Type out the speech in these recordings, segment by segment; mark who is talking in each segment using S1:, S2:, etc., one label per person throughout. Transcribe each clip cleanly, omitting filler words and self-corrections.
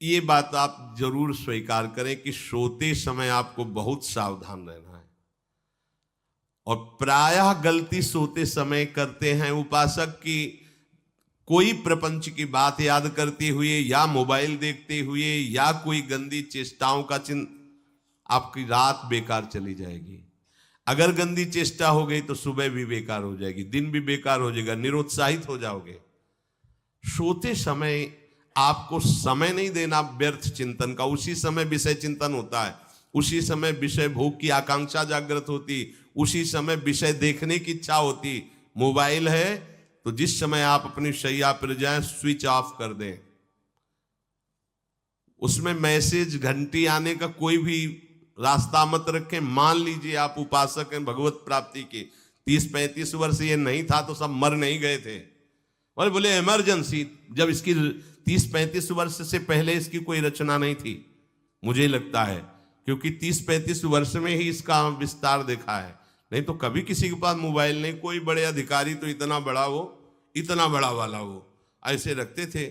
S1: ये बात आप जरूर स्वीकार करें कि सोते समय आपको बहुत सावधान रहना है। और प्रायः गलती सोते समय करते हैं उपासक की, कोई प्रपंच की बात याद करते हुए या मोबाइल देखते हुए या कोई गंदी चेष्टाओं का चिंतन, आपकी रात बेकार चली जाएगी। अगर गंदी चेष्टा हो गई तो सुबह भी बेकार हो जाएगी, दिन भी बेकार हो जाएगा, निरुत्साहित हो जाओगे। सोते समय आपको समय नहीं देना व्यर्थ चिंतन का। उसी समय विषय चिंतन होता है, उसी समय विषय भोग की आकांक्षा जागृत होती, उसी समय विषय देखने की इच्छा होती। मोबाइल है तो जिस समय आप अपनी शैया पर जाएं स्विच ऑफ कर दें। उसमें मैसेज घंटी आने का कोई भी रास्ता मत रखें। मान लीजिए आप उपासक हैं भगवत प्राप्ति के, 30-35 वर्ष ये नहीं था तो सब मर नहीं गए थे। और बोले इमरजेंसी, जब इसकी 30-35 वर्ष से पहले इसकी कोई रचना नहीं थी, मुझे लगता है, क्योंकि 30-35 वर्ष में ही इसका विस्तार देखा है। नहीं तो कभी किसी के पास मोबाइल नहीं। कोई बड़े अधिकारी तो इतना बड़ा वो, इतना बड़ा वाला वो ऐसे रखते थे।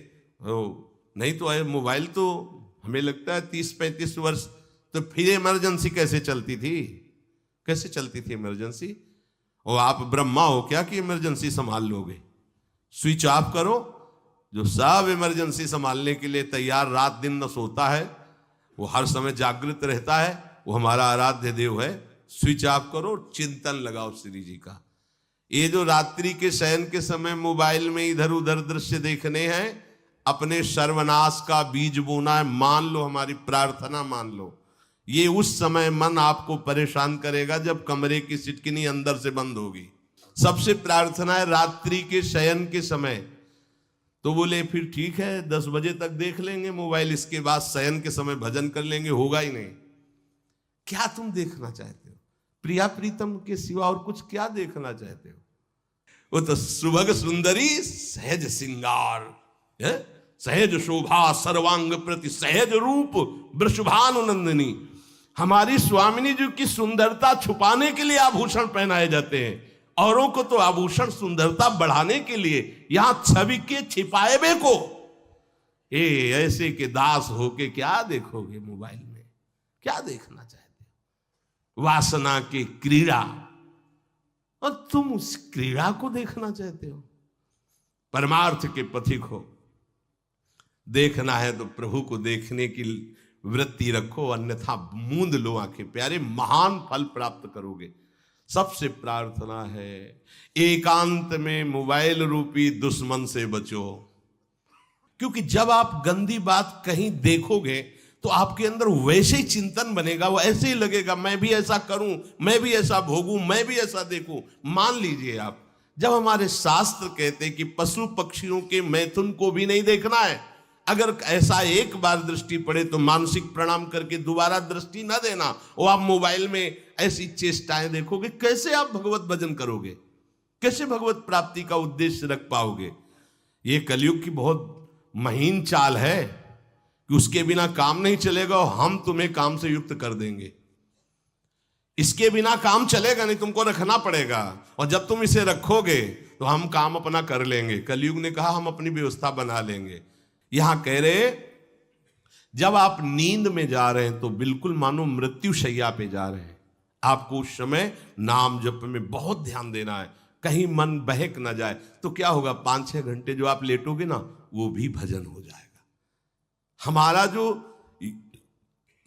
S1: नहीं तो मोबाइल तो हमें लगता है 30-35 वर्ष। तो फिर इमरजेंसी कैसे चलती थी? कैसे चलती थी इमरजेंसी? और आप ब्रह्मा हो क्या कि इमरजेंसी संभाल लोगे? स्विच ऑफ करो। जो सब इमरजेंसी संभालने के लिए तैयार, रात दिन न सोता है, वो हर समय जागृत रहता है, वो हमारा आराध्य देव है। स्विच ऑफ करो, चिंतन लगाओ श्री जी का। ये जो रात्रि के शयन के समय मोबाइल में इधर उधर दृश्य देखने हैं, अपने सर्वनाश का बीज बोना है। मान लो, हमारी प्रार्थना मान लो, ये उस समय मन आपको परेशान करेगा जब कमरे की सिटकिनी अंदर से बंद होगी। सबसे प्रार्थना है रात्रि के शयन के समय। तो बोले फिर ठीक है 10 बजे तक देख लेंगे मोबाइल, इसके बाद शयन के समय भजन कर लेंगे। होगा ही नहीं। क्या तुम देखना चाहते हो? प्रिया प्रीतम के सिवा और कुछ क्या देखना चाहते हो? वो तो सुभग सुंदरी सहज सिंगार, सहज शोभा सर्वांग प्रति सहज रूप वृषभानुनंदिनी। हमारी स्वामिनी जी की सुंदरता छुपाने के लिए आभूषण पहनाए जाते हैं। औरों को तो आभूषण सुंदरता बढ़ाने के लिए। यहां छवि के छिपाए बे को ऐसे के दास होके क्या देखोगे मोबाइल में? क्या देखना चाहते हो? वासना की क्रीड़ा, और तुम उस क्रीड़ा को देखना चाहते हो? परमार्थ के पथिक हो। देखना है तो प्रभु को देखने की वृत्ति रखो, अन्यथा मूंद लो आंखें। प्यारे, महान फल प्राप्त करोगे। सबसे प्रार्थना है एकांत में मोबाइल रूपी दुश्मन से बचो। क्योंकि जब आप गंदी बात कहीं देखोगे तो आपके अंदर वैसे ही चिंतन बनेगा। वो ऐसे ही लगेगा, मैं भी ऐसा करूं, मैं भी ऐसा भोगूं, मैं भी ऐसा देखूं। मान लीजिए आप, जब हमारे शास्त्र कहते हैं कि पशु पक्षियों के मैथुन को भी नहीं देखना है, अगर ऐसा एक बार दृष्टि पड़े तो मानसिक प्रणाम करके दोबारा दृष्टि ना देना। और आप मोबाइल में ऐसी चेष्टाएं देखोगे, कैसे आप भगवत भजन करोगे? कैसे भगवत प्राप्ति का उद्देश्य रख पाओगे? ये कलयुग की बहुत महीन चाल है कि उसके बिना काम नहीं चलेगा और हम तुम्हें काम से युक्त कर देंगे। इसके बिना काम चलेगा नहीं, तुमको रखना पड़ेगा। और जब तुम इसे रखोगे तो हम काम अपना कर लेंगे। कलयुग ने कहा हम अपनी व्यवस्था बना लेंगे। यहां कह रहे, जब आप नींद में जा रहे हैं तो बिल्कुल मानो मृत्यु शैया पे जा रहे हैं। आपको उस समय नाम जप में बहुत ध्यान देना है, कहीं मन बहक ना जाए। तो क्या होगा, 5-6 घंटे जो आप लेटोगे ना, वो भी भजन हो जाएगा। हमारा जो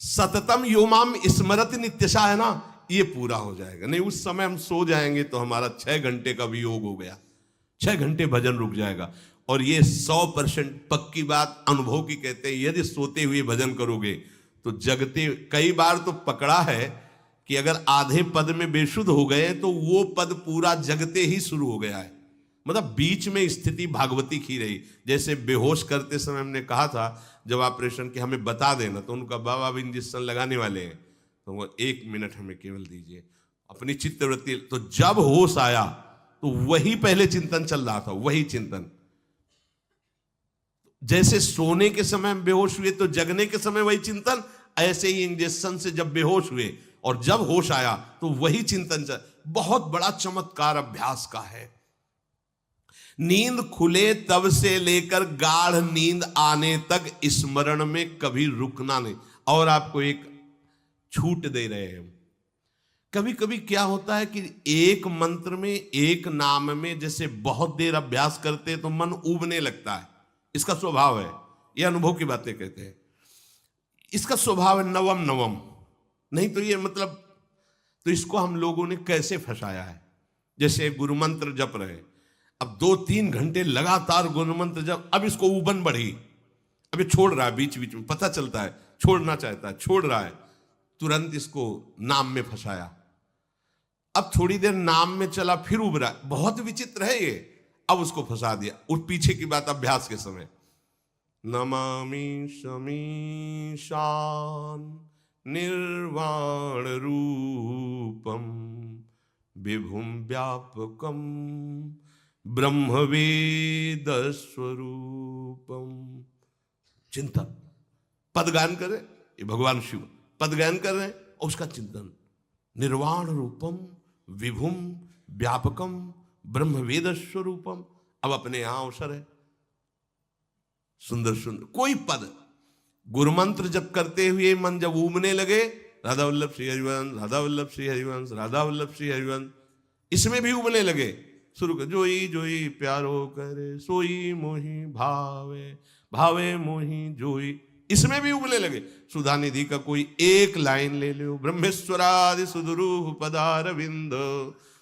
S1: सततम योमाम स्मरति नित्यशा है ना, ये पूरा हो जाएगा। नहीं, उस समय हम सो जाएंगे तो हमारा 6 घंटे का वियोग हो गया, 6 घंटे भजन रुक जाएगा। और ये 100% पक्की बात अनुभव की कहते हैं। यदि सोते हुए भजन करोगे तो जगते, कई बार तो पकड़ा है कि अगर आधे पद में बेशुद्ध हो गए तो वो पद पूरा जगते ही शुरू हो गया है। मतलब बीच में स्थिति भागवती की रही। जैसे बेहोश करते समय हमने कहा था, जब ऑपरेशन के हमें बता देना, तो उनका बाबा अब इंजेक्शन लगाने वाले हैं, तो वो 1 मिनट हमें केवल दीजिए, अपनी चित्तवृत्ति। तो जब होश आया तो वही पहले चिंतन चल रहा था, वही चिंतन। जैसे सोने के समय हम बेहोश हुए तो जगने के समय वही चिंतन, ऐसे ही इंजेक्शन से जब बेहोश हुए और जब होश आया तो वही चिंतन चल। बहुत बड़ा चमत्कार अभ्यास का है। नींद खुले तब से लेकर गाढ़ नींद आने तक स्मरण में कभी रुकना नहीं। और आपको एक छूट दे रहे हैं। कभी कभी क्या होता है कि एक मंत्र में, एक नाम में जैसे बहुत देर अभ्यास करते तो मन उबने लगता है। इसका स्वभाव है, ये अनुभव की बातें कहते हैं। इसका स्वभाव है नवम नवम, नहीं तो ये मतलब, तो इसको हम लोगों ने कैसे फंसाया है। जैसे गुरु मंत्र जप रहे, अब 2-3 घंटे लगातार गुरु मंत्र जप, अब इसको उबन बढ़ी, अब ये छोड़ रहा है, बीच बीच में पता चलता है छोड़ना चाहता है, छोड़ रहा है, तुरंत इसको नाम में फंसाया। अब थोड़ी देर नाम में चला, फिर उब रहा है, बहुत विचित्र है ये, अब उसको फंसा दिया। उस पीछे की बात अभ्यास के समय, नमामि शमीशान निर्वाण रूपम विभुम व्यापकम ब्रह्मवेद स्वरूपम। चिंतन, पदगान करे, ये भगवान शिव पदगान कर रहे हैं और उसका चिंतन, निर्वाण रूपम विभुम व्यापकम ब्रह्मवेद स्वरूपम। अब अपने यहां अवसर है, सुंदर सुंदर कोई पद, गुरुमंत्र जब करते हुए मन जब उबने लगे, राधा वल्लभ श्री हरिवंश, राधा वल्लभ श्री हरिवंश, राधा वल्लभ श्री हरिवंश, इसमें भी उबने लगे, शुरू कर, जोई जोई प्यारो करे सोई मोही भावे, भावे मोही जोई, इसमें भी उबने लगे। सुधा निधि का कोई एक लाइन ले लो, ब्रह्मेश्वरादि सुदुरूह पदारविंद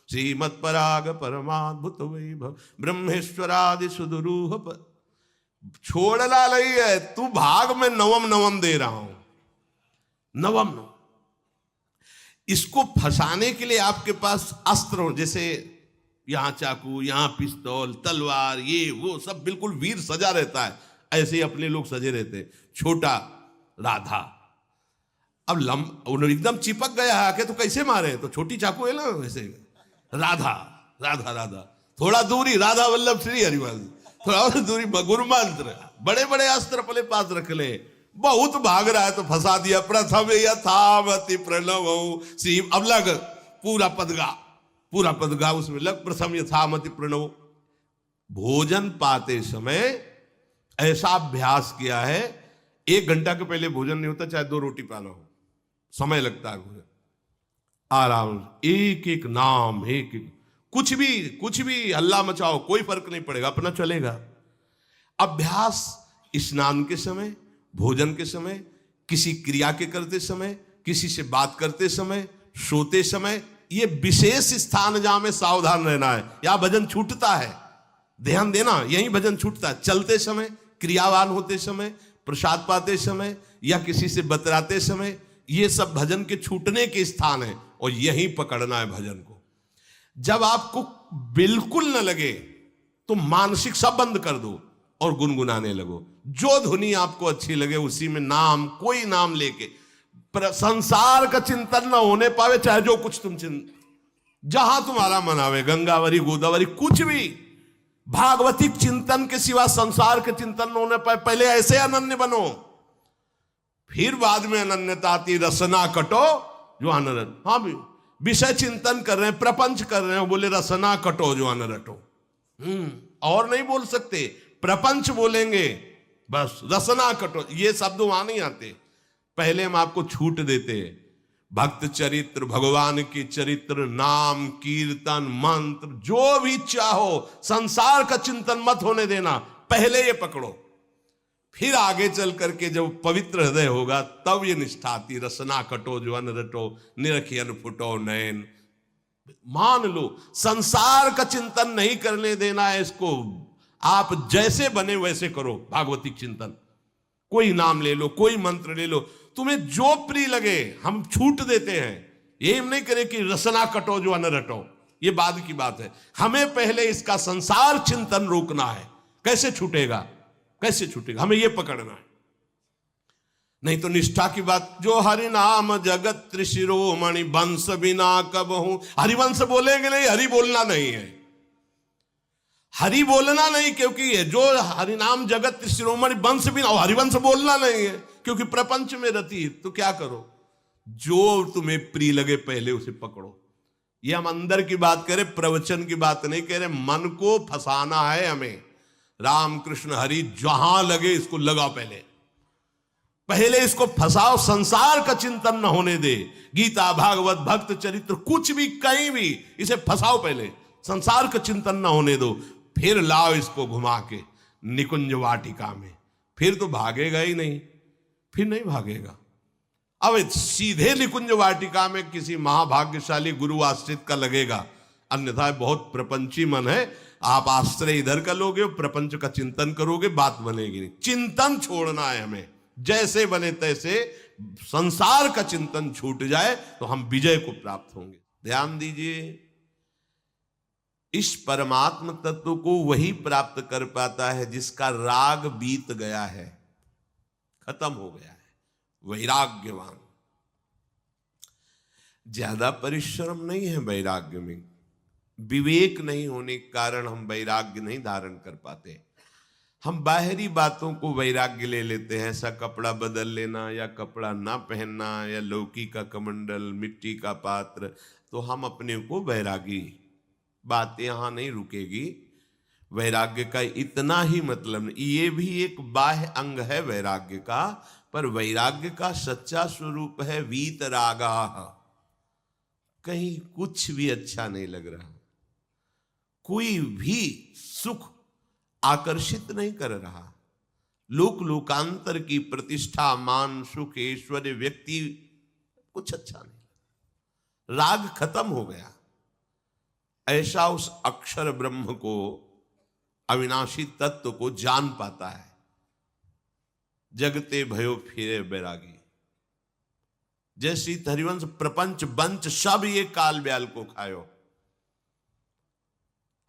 S1: श्रीमत् पराग परमाद्भुत वैभव, ब्रह्मेश्वरादि सुदुरूह छोड़ना नहीं है, तू भाग में नवम नवम दे रहा हूं, नवम नवम। इसको फंसाने के लिए आपके पास अस्त्र हो, जैसे यहां चाकू, यहां पिस्तौल, तलवार, ये वो सब बिल्कुल वीर सजा रहता है, ऐसे ही अपने लोग सजे रहते। छोटा राधा, अब एकदम चिपक गया है आके, तो कैसे मारे, तो छोटी चाकू है ना वैसे, राधा राधा राधा, थोड़ा दूरी राधा वल्लभ श्री हरिवंश, थोड़ा और दूरी गुरु मंत्र, बड़े बड़े अस्त्र अपने पास रख ले, बहुत भाग रहा है तो फंसा दिया। प्रथम यथावति प्रणव श्री, अब लग पूरा पदगा, पूरा पदगा उसमें लग, प्रथम यथामति प्रणव। भोजन पाते समय ऐसा अभ्यास किया है, 1 घंटा के पहले भोजन नहीं होता, चाहे 2 रोटी पाना हो, समय लगता है भोजन, आराम, एक एक नाम, एक एक, कुछ भी हल्ला मचाओ, कोई फर्क नहीं पड़ेगा, अपना चलेगा। अभ्यास स्नान के समय, भोजन के समय, किसी क्रिया के करते समय, किसी से बात करते समय, सोते समय, ये विशेष स्थान जहां में सावधान रहना है। यहां भजन छूटता है, ध्यान देना, यही भजन छूटता है। चलते समय, क्रियावान होते समय, प्रसाद पाते समय या किसी से बतराते समय, ये सब भजन के छूटने के स्थान है, और यहीं पकड़ना है भजन को। जब आपको बिल्कुल न लगे तो मानसिक सब बंद कर दो और गुनगुनाने लगो, जो धुनी आपको अच्छी लगे उसी में नाम, कोई नाम लेके, संसार का चिंतन न होने पावे, चाहे जो कुछ तुम जहां तुम्हारा मन आवे, गंगावरी गोदावरी, कुछ भी, भागवतिक चिंतन के सिवा संसार के चिंतन न होने पाए। पहले ऐसे अनन्य बनो, फिर बाद में अनन्यता आती, रसना कटो जो अनरट। हाँ भी विषय चिंतन कर रहे हैं, प्रपंच कर रहे हैं, बोले रसना कटो जो अनरटो, और नहीं बोल सकते, प्रपंच बोलेंगे बस, रसना कटो, ये शब्द वहां नहीं आते। पहले हम आपको छूट देते, भक्त चरित्र, भगवान के चरित्र, नाम, कीर्तन, मंत्र, जो भी चाहो, संसार का चिंतन मत होने देना, पहले ये पकड़ो, फिर आगे चल करके जब पवित्र हृदय होगा तब ये निष्ठा आती, रसना कटो जो अन रटो, निरखियन फुटो नयन। मान लो संसार का चिंतन नहीं करने देना है इसको, आप जैसे बने वैसे करो भागवतिक चिंतन, कोई नाम ले लो, कोई मंत्र ले लो, तुम्हें जो प्रिय लगे, हम छूट देते हैं। ये हम नहीं करें कि रसना कटो जो अन रटो, ये बाद की बात है, हमें पहले इसका संसार चिंतन रोकना है। कैसे छूटेगा, कैसे छूटेगा, हमें यह पकड़ना है, नहीं तो निष्ठा की बात। जो हरि नाम जगत त्रिशिरोमणि वंश बिना कबहू, हरिवंश बोलेंगे नहीं, हरि बोलना नहीं है, हरि बोलना नहीं, क्योंकि जो हरि नाम जगत त्रिशिरोमणि वंश बिना, हरिवंश बोलना नहीं है, क्योंकि प्रपंच में रति। तो क्या करो, जो तुम्हें प्रिय लगे पहले उसे पकड़ो, ये हम अंदर की बात करें, प्रवचन की बात नहीं कह रहे। मन को फंसाना है हमें। राम कृष्ण हरि जहां लगे इसको लगाओ, पहले इसको फंसाओ, संसार का चिंतन न होने दे। गीता, भागवत, भक्त चरित्र, कुछ भी कहीं भी इसे फंसाओ, पहले संसार का चिंतन न होने दो, फिर लाओ इसको घुमा के निकुंज वाटिका में। फिर तो भागेगा ही नहीं, फिर नहीं भागेगा। अब सीधे निकुंज वाटिका में किसी महाभाग्यशाली गुरु आश्रित का लगेगा, अन्यथा बहुत प्रपंची मन है। आप आश्रय इधर का लोगे, प्रपंच का चिंतन करोगे, बात बनेगी नहीं। चिंतन छोड़ना है हमें, जैसे बने तैसे संसार का चिंतन छूट जाए तो हम विजय को प्राप्त होंगे। ध्यान दीजिए, इस परमात्म तत्व को वही प्राप्त कर पाता है जिसका राग बीत गया है, खत्म हो गया है, वैराग्यवान। ज्यादा परिश्रम नहीं है वैराग्य में, विवेक नहीं होने के कारण हम वैराग्य नहीं धारण कर पाते। हम बाहरी बातों को वैराग्य ले लेते हैं, ऐसा कपड़ा बदल लेना या कपड़ा ना पहनना या लौकी का कमंडल, मिट्टी का पात्र, तो हम अपने को वैरागी। बात यहां नहीं रुकेगी। वैराग्य का इतना ही मतलब नहीं, ये भी एक बाह्य अंग है वैराग्य का, पर वैराग्य का सच्चा स्वरूप है वीतरागा। कहीं कुछ भी अच्छा नहीं लग रहा, कोई भी सुख आकर्षित नहीं कर रहा, लोक लोकांतर की प्रतिष्ठा, मान, सुख, ऐश्वर्य, व्यक्ति, कुछ अच्छा नहीं, राग खत्म हो गया। ऐसा उस अक्षर ब्रह्म को, अविनाशी तत्व को जान पाता है। जगते भयो फिरे बैरागी, जैसी हरिवंश प्रपंच बंच सब ये काल ब्याल को खायो।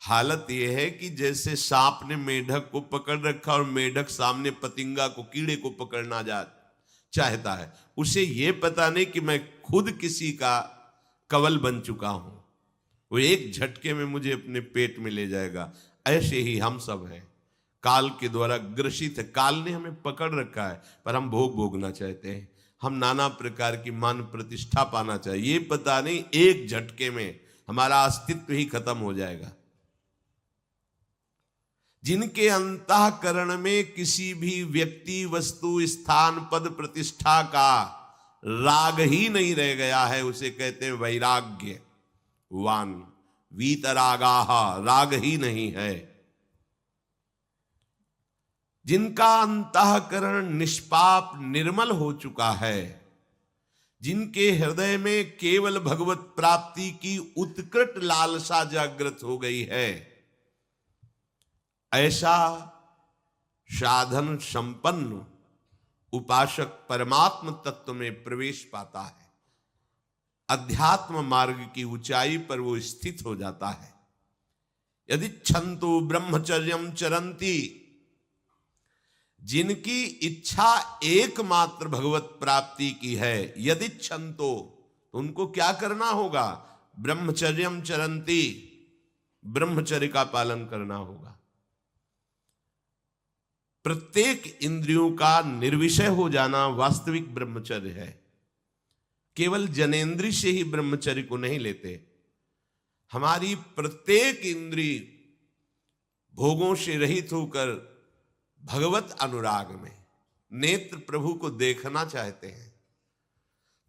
S1: हालत यह है कि जैसे सांप ने मेढक को पकड़ रखा और मेढक सामने पतिंगा को, कीड़े को पकड़ना चाहता है। उसे यह पता नहीं कि मैं खुद किसी का कवल बन चुका हूं, वो एक झटके में मुझे अपने पेट में ले जाएगा। ऐसे ही हम सब हैं, काल के द्वारा ग्रसित है। काल ने हमें पकड़ रखा है, पर हम भोग भोगना चाहते हैं। हम नाना प्रकार की मान प्रतिष्ठा पाना चाहिए, ये पता नहीं एक झटके में हमारा अस्तित्व ही खत्म हो जाएगा। जिनके अंतःकरण में किसी भी व्यक्ति, वस्तु, स्थान, पद, प्रतिष्ठा का राग ही नहीं रह गया है, उसे कहते हैं वैराग्यवान। वीतरागाः, राग ही नहीं है। जिनका अंतःकरण निष्पाप निर्मल हो चुका है, जिनके हृदय में केवल भगवत प्राप्ति की उत्कट लालसा जागृत हो गई है, ऐसा साधन संपन्न उपासक परमात्म तत्व में प्रवेश पाता है। अध्यात्म मार्ग की ऊंचाई पर वो स्थित हो जाता है। यदि छंतु ब्रह्मचर्यम चरंती, जिनकी इच्छा एकमात्र भगवत प्राप्ति की है, यदि छंतो, तो उनको क्या करना होगा? ब्रह्मचर्यम चरंती, ब्रह्मचर्य का पालन करना होगा। प्रत्येक इंद्रियों का निर्विषय हो जाना वास्तविक ब्रह्मचर्य है। केवल जनेन्द्रिय से ही ब्रह्मचर्य को नहीं लेते। हमारी प्रत्येक इंद्रिय भोगों से रहित होकर भगवत अनुराग में, नेत्र प्रभु को देखना चाहते हैं,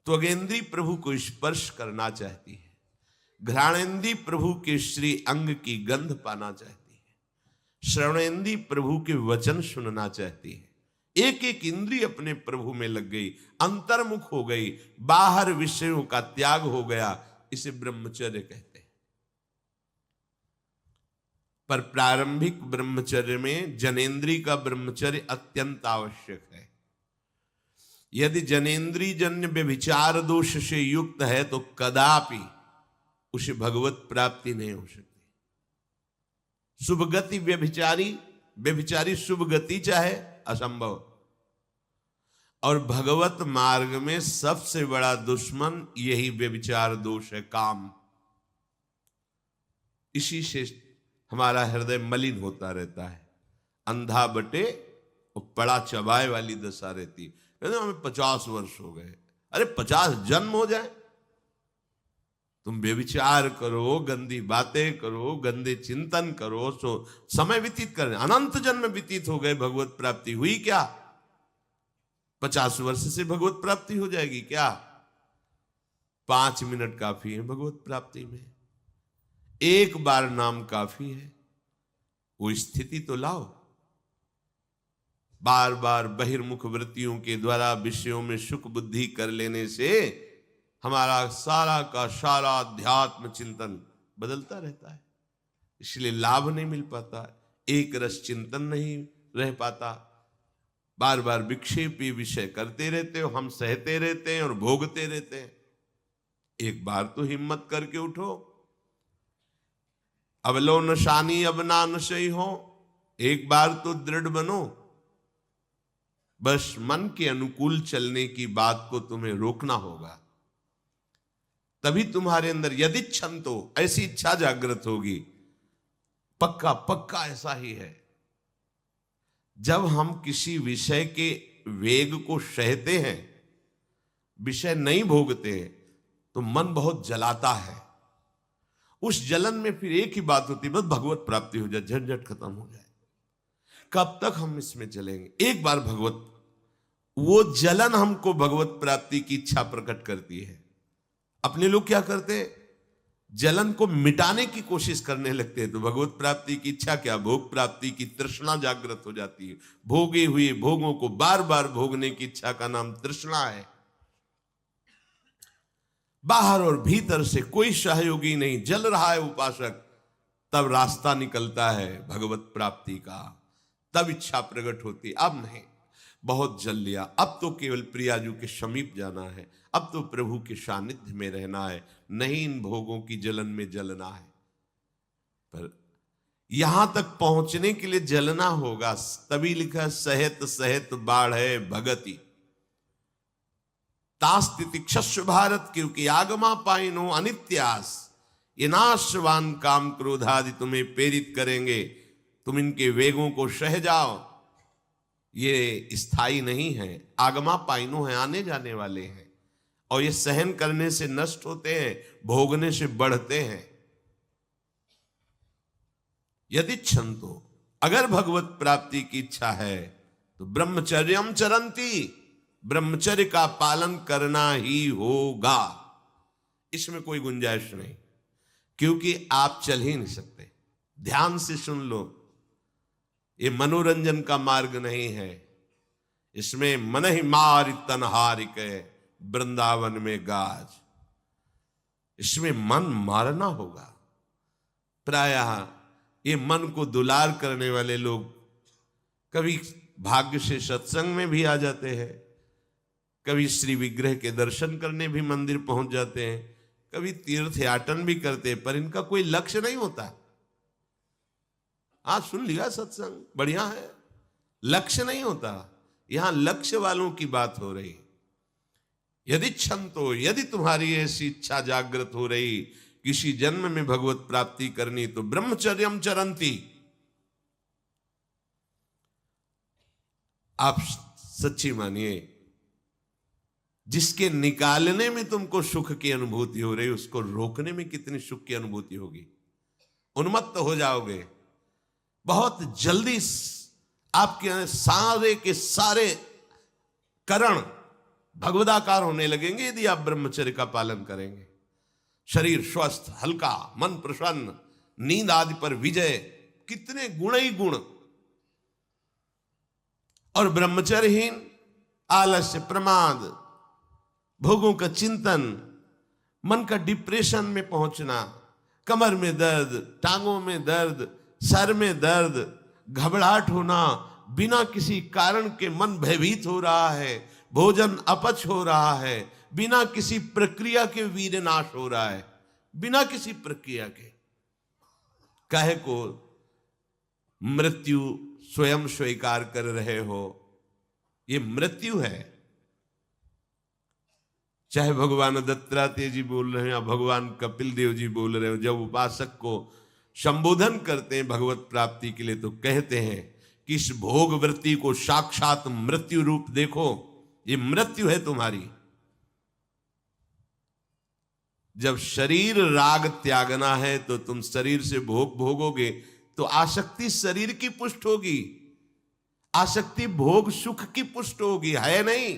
S1: त्वगेंद्री प्रभु को स्पर्श करना चाहती है, घ्राणेन्द्री प्रभु के श्री अंग की गंध पाना चाहती है, श्रवणेन्द्री प्रभु के वचन सुनना चाहती है। एक एक इंद्री अपने प्रभु में लग गई, अंतर्मुख हो गई, बाहर विषयों का त्याग हो गया। इसे ब्रह्मचर्य कहते हैं। पर प्रारंभिक ब्रह्मचर्य में जनेन्द्री का ब्रह्मचर्य अत्यंत आवश्यक है। यदि जनेन्द्री जन्य व्यभिचार दोष से युक्त है तो कदापि उसे भगवत प्राप्ति नहीं हो सकती। शुभ गति व्यभिचारी शुभ गति चाहे, असंभव। और भगवत मार्ग में सबसे बड़ा दुश्मन यही व्यभिचार दोष है, काम। इसी से हमारा हृदय मलिन होता रहता है, अंधा बटे और पड़ा चबाए वाली दशा रहती है। कहते हमें 50 वर्ष हो गए। अरे 50 जन्म हो जाए, तुम व्यभिचार करो, गंदी बातें करो, गंदे चिंतन करो, सो समय व्यतीत कर, अनंत जन्म व्यतीत हो गए, भगवत प्राप्ति हुई क्या? 50 वर्ष से भगवत प्राप्ति हो जाएगी क्या? 5 मिनट काफी है भगवत प्राप्ति में, एक बार नाम काफी है। वो स्थिति तो लाओ। बार बार बहिर्मुख वृत्तियों के द्वारा विषयों में सुख बुद्धि कर लेने से हमारा सारा का सारा अध्यात्म चिंतन बदलता रहता है, इसलिए लाभ नहीं मिल पाता, एक रस चिंतन नहीं रह पाता। बार बार विक्षेपी विषय करते रहते हो, हम सहते रहते हैं और भोगते रहते हैं। एक बार तो हिम्मत करके उठो, अब लो नशानी अब ना नशई हो, एक बार तो दृढ़ बनो। बस मन के अनुकूल चलने की बात को तुम्हें रोकना होगा, तभी तुम्हारे अंदर यदि क्षण तो ऐसी इच्छा जागृत होगी। पक्का पक्का ऐसा ही है, जब हम किसी विषय के वेग को सहते हैं, विषय नहीं भोगते हैं, तो मन बहुत जलाता है। उस जलन में फिर एक ही बात होती है, बस भगवत प्राप्ति हो जाए, झंझट खत्म हो जाए। कब तक हम इसमें चलेंगे? एक बार भगवत, वो जलन हमको भगवत प्राप्ति की इच्छा प्रकट करती है। अपने लोग क्या करते हैं, जलन को मिटाने की कोशिश करने लगते हैं, तो भगवत प्राप्ति की इच्छा क्या, भोग प्राप्ति की तृष्णा जागृत हो जाती है। भोगे हुए भोगों को बार बार भोगने की इच्छा का नाम तृष्णा है। बाहर और भीतर से कोई सहयोगी नहीं, जल रहा है उपासक, तब रास्ता निकलता है भगवत प्राप्ति का, तब इच्छा प्रकट होती। अब नहीं, बहुत जल लिया, अब तो केवल प्रियाजू के समीप जाना है, अब तो प्रभु के सानिध्य में रहना है, नहीं इन भोगों की जलन में जलना है। पर यहां तक पहुंचने के लिए जलना होगा, तभी लिखा सहित सहित बाढ़े भगति तास्तितिक्षस्व भारत, क्योंकि आगमा पाइनो अनित्यास, ये नाशवान काम क्रोध आदि तुम्हें प्रेरित करेंगे, तुम इनके वेगों को सह जाओ, ये स्थायी नहीं है। आगमा पाइनो है, आने जाने वाले हैं, और ये सहन करने से नष्ट होते हैं, भोगने से बढ़ते हैं। यदि क्षंतो, अगर भगवत प्राप्ति की इच्छा है तो ब्रह्मचर्यम चरंती, ब्रह्मचर्य का पालन करना ही होगा, इसमें कोई गुंजाइश नहीं, क्योंकि आप चल ही नहीं सकते। ध्यान से सुन लो, ये मनोरंजन का मार्ग नहीं है, इसमें मन ही मार तनहारिक वृंदावन में गाज, इसमें मन मारना होगा। प्रायः ये मन को दुलार करने वाले लोग कभी भाग्य से सत्संग में भी आ जाते हैं, कभी श्री विग्रह के दर्शन करने भी मंदिर पहुंच जाते हैं, कभी तीर्थ याटन भी करते हैं, पर इनका कोई लक्ष्य नहीं होता। आज सुन लिया सत्संग, बढ़िया है, लक्ष्य नहीं होता। यहां लक्ष्य वालों की बात हो रही। यदि क्षम तो, यदि तुम्हारी ऐसी इच्छा जागृत हो रही किसी जन्म में भगवत प्राप्ति करनी, तो ब्रह्मचर्यम चरंती, आप सच्ची मानिए, जिसके निकालने में तुमको सुख की अनुभूति हो रही, उसको रोकने में कितनी सुख की अनुभूति होगी। उन्मत्त हो जाओगे, बहुत जल्दी आपके सारे के सारे करण भगवदाकार होने लगेंगे यदि आप ब्रह्मचर्य का पालन करेंगे। शरीर स्वस्थ, हल्का, मन प्रसन्न, नींद आदि पर विजय, कितने गुण ही गुण। और ब्रह्मचर्यहीन आलस्य, प्रमाद, भोगों का चिंतन, मन का डिप्रेशन में पहुंचना, कमर में दर्द, टांगों में दर्द, सर में दर्द, घबराहट होना, बिना किसी कारण के मन भयभीत हो रहा है, भोजन अपच हो रहा है, बिना किसी प्रक्रिया के वीर नाश हो रहा है, बिना किसी प्रक्रिया के। काहे को मृत्यु स्वयं स्वीकार कर रहे हो, ये मृत्यु है। चाहे भगवान दत्तात्रेय जी बोल रहे हैं या भगवान कपिल देव जी बोल रहे हो, जब उपासक को संबोधन करते हैं भगवत प्राप्ति के लिए, तो कहते हैं कि इस भोग वृत्ति को साक्षात मृत्यु रूप देखो, ये मृत्यु है तुम्हारी। जब शरीर राग त्यागना है तो तुम शरीर से भोग भोगोगे तो आसक्ति शरीर की पुष्ट होगी, आसक्ति भोग सुख की पुष्ट होगी, है नहीं।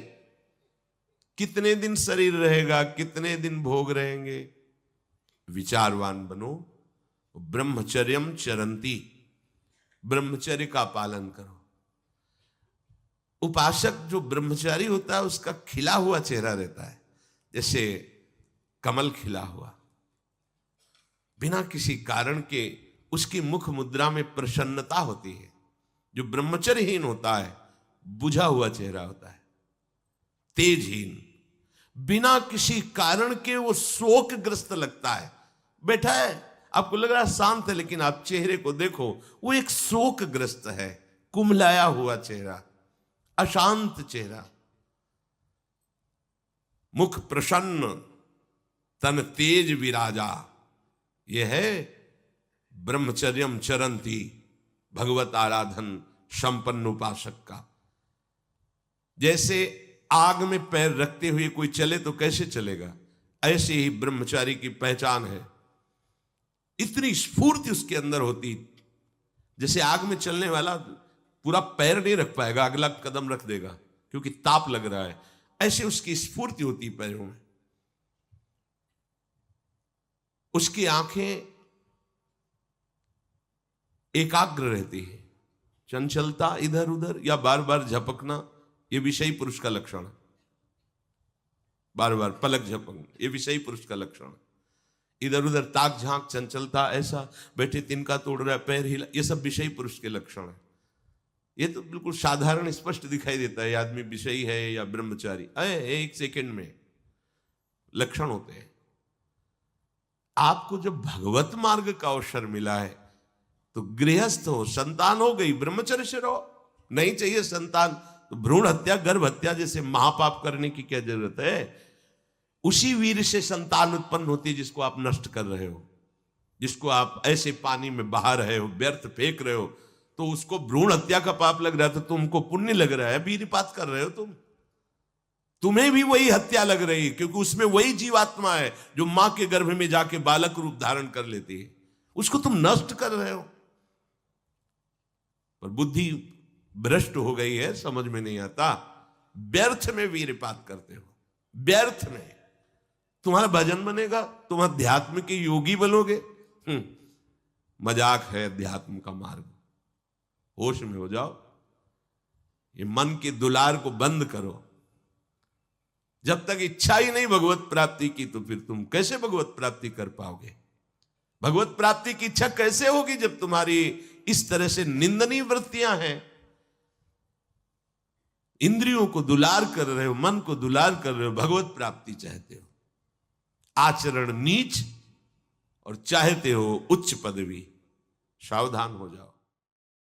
S1: कितने दिन शरीर रहेगा, कितने दिन भोग रहेंगे। विचारवान बनो। ब्रह्मचर्यम चरंती, ब्रह्मचर्य का पालन करो। उपासक जो ब्रह्मचारी होता है उसका खिला हुआ चेहरा रहता है, जैसे कमल खिला हुआ, बिना किसी कारण के उसकी मुख मुद्रा में प्रसन्नता होती है। जो ब्रह्मचर्यहीन होता है बुझा हुआ चेहरा होता है, तेजहीन, बिना किसी कारण के वो शोकग्रस्त लगता है। बैठा है, आपको लग रहा है शांत है, लेकिन आप चेहरे को देखो, वो एक शोकग्रस्त है, कुम्हलाया हुआ चेहरा, अशांत चेहरा। मुख प्रसन्न, तन तेज विराजा, यह है ब्रह्मचर्यम चरंती, भगवत आराधन संपन्न उपासक का। जैसे आग में पैर रखते हुए कोई चले तो कैसे चलेगा, ऐसे ही ब्रह्मचारी की पहचान है। इतनी स्फूर्ति उसके अंदर होती, जैसे आग में चलने वाला पूरा पैर नहीं रख पाएगा, अगला कदम रख देगा क्योंकि ताप लग रहा है, ऐसे उसकी स्फूर्ति होती पैरों में। उसकी आंखें एकाग्र रहती है, चंचलता इधर उधर या बार बार झपकना यह विषयी पुरुष का लक्षण है। बार बार पलक झपकना यह विषयी पुरुष का लक्षण है। इधर उधर ताक झांक, चंचलता, ऐसा बैठे तिनका तोड़ रहा है, पैर हिला, ये सब विषयी पुरुष के लक्षण है। ये तो बिल्कुल साधारण स्पष्ट दिखाई देता है आदमी विषयी है या ब्रह्मचारी, एक सेकंड में लक्षण होते हैं। आपको जब भगवत मार्ग का अवसर मिला है तो गृहस्थ हो, संतान हो गई, ब्रह्मचर्य से रहो। नहीं चाहिए संतान तो भ्रूण हत्या, गर्भ हत्या जैसे महापाप करने की क्या जरूरत है। उसी वीर से संतान उत्पन्न होती है जिसको आप नष्ट कर रहे हो, जिसको आप ऐसे पानी में बहा रहे हो, व्यर्थ फेंक रहे हो, तो उसको भ्रूण हत्या का पाप लग रहा है, तो तुमको पुण्य लग रहा है, वीरपात कर रहे हो तुम्हें भी वही हत्या लग रही है, क्योंकि उसमें वही जीवात्मा है जो मां के गर्भ में जाके बालक रूप धारण कर लेती है, उसको तुम नष्ट कर रहे हो। पर बुद्धि भ्रष्ट हो गई है, समझ में नहीं आता, व्यर्थ में वीरपात करते हो, व्यर्थ में। तुम्हारा भजन बनेगा, तुम अध्यात्म के योगी बनोगे, मजाक है अध्यात्म का मार्ग। होश में हो जाओ, ये मन के दुलार को बंद करो। जब तक इच्छा ही नहीं भगवत प्राप्ति की, तो फिर तुम कैसे भगवत प्राप्ति कर पाओगे। भगवत प्राप्ति की इच्छा कैसे होगी जब तुम्हारी इस तरह से निंदनीय वृत्तियां हैं। इंद्रियों को दुलार कर रहे हो, मन को दुलार कर रहे हो, भगवत प्राप्ति चाहते हो, आचरण नीच और चाहते हो उच्च पदवी। सावधान हो जाओ।